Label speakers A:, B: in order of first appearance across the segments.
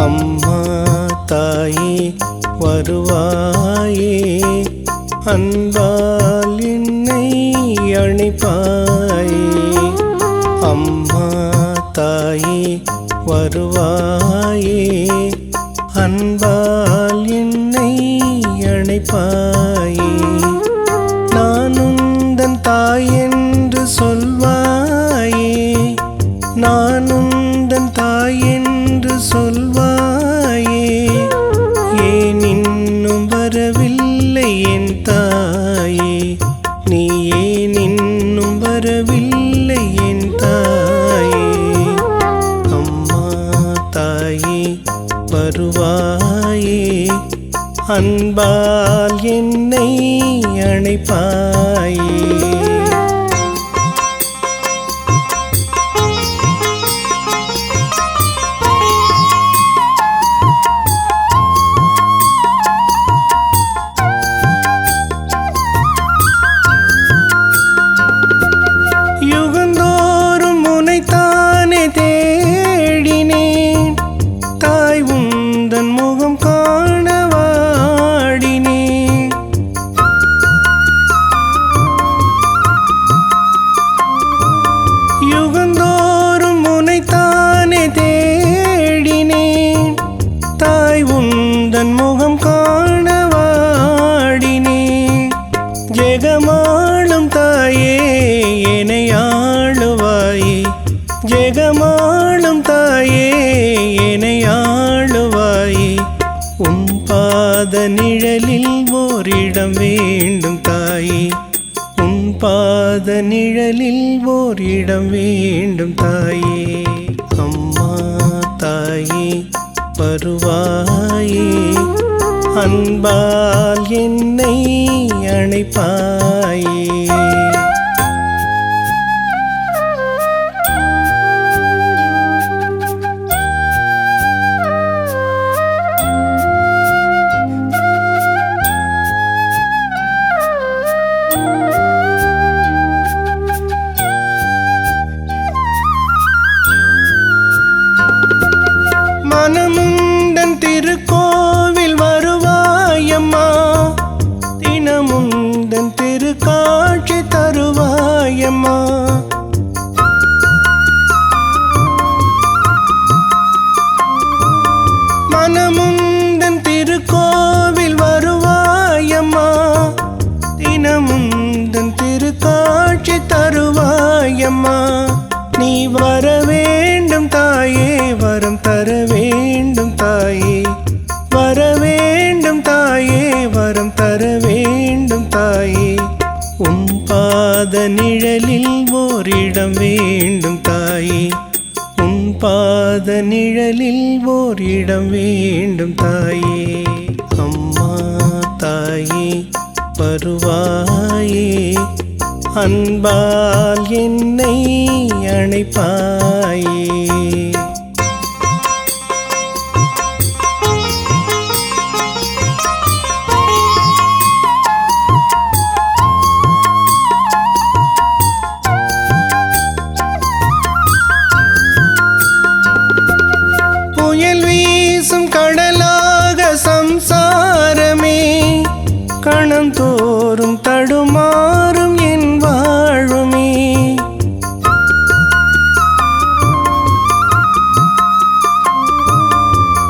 A: அம்மா தாயே வருவாயே, அன்பால் என்னை அணைப்பாயே. அம்மா தாயே வருவாயே, அன்பால் என்னை அணைப்பாயே. நான் உந்தன் தாய் என்று சொல்வாயே, நான் உந்தன் தாய் என்று சொல்வாயே. ஏன் இன்னும் வரவில்லை என் தாயே, நீ ஏன் இன்னும் வரவில்லை என் தாயே. அம்மா தாயே வருவாயே, அன்பால் என்னை அணைப்பாயே. யுகந்தோறும் உனைத்தானே தேடினேன், தாய் உந்தன் முகம் காண வாடினேன். யுகந்தோறும் உனைத்தானே தேடினேன், தாய் உந்தன் முகம் காண வாடினேன். ஜெகமாளும் தாயே என்னை ஆளுவாயே, ஜெகமாளும் தாயே என்னை ஆளுவாயே. உன் பாத நிழலில் ஓரிடம் வேண்டும் தாயே, உன் பாத நிழலில் ஓரிடம் வேண்டும் தாயே. அம்மா தாயே வருவாயே, அன்பால் என்னை அணைப்பாயே. மனமுந்தன் திருக்கோவில் வருவாயம்மா, தினமுந்தன் திருக்காட்சி தருவாயம்மா. மனமுந்தன் திருக்கோவில் வருவாயம்மா, தினமுந்தன் திருக்காட்சி தருவாயம்மா. நீ வர வேண்டும் தாயே, வரம் தர வேண்டும் தாயே, வர வேண்டும் தாயே, வரம் தர வேண்டும் தாயே. உன் பாத நிழலில் ஓரிடம் வேண்டும் தாயே, உன் பாத நிழலில் ஓரிடம் வேண்டும் தாயே. அம்மா தாயே வருவாயே, அன்பால் என்னை அணைப்பாயே. புயல் வீசும் கடலாக சம்சாரமே, கணம் தோறும் தடுமாறும் என் வாழுமே.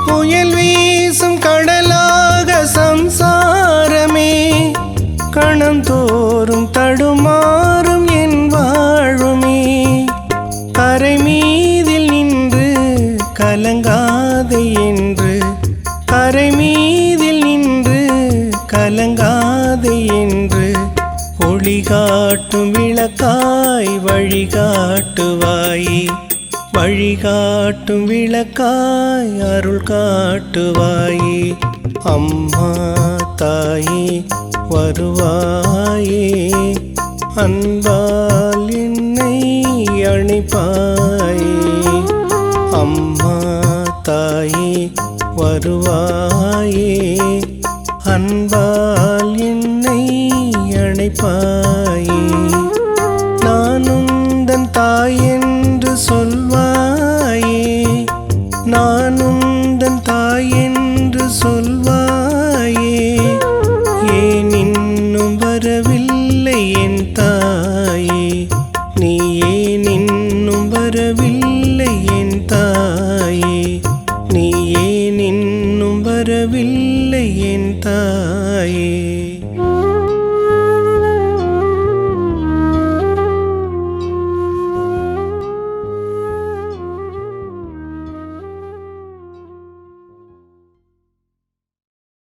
A: புயல் வீசும் கடலாக சம்சாரமே, கணம் தோறும் தடுமாறும் என் வாழுமே. கரை மீதில் நின்று கலங்காதே என்று, கரை மீதில் நின்று கலங்காதே என்று, ஒளி காட்டும் விளக்காய் வழிகாட்டுவாயே, வழிகாட்டும் விளக்காய் அருள் காட்டுவாயே. அம்மா தாயே வருவாயே, அன்பால் என்னை அணைப்பாயே. அம்மா தாயே வருவாயே, அன்பால் என்னை அணைப்பாயே. நான் உந்தன் தாய் என்று சொல்வாய்,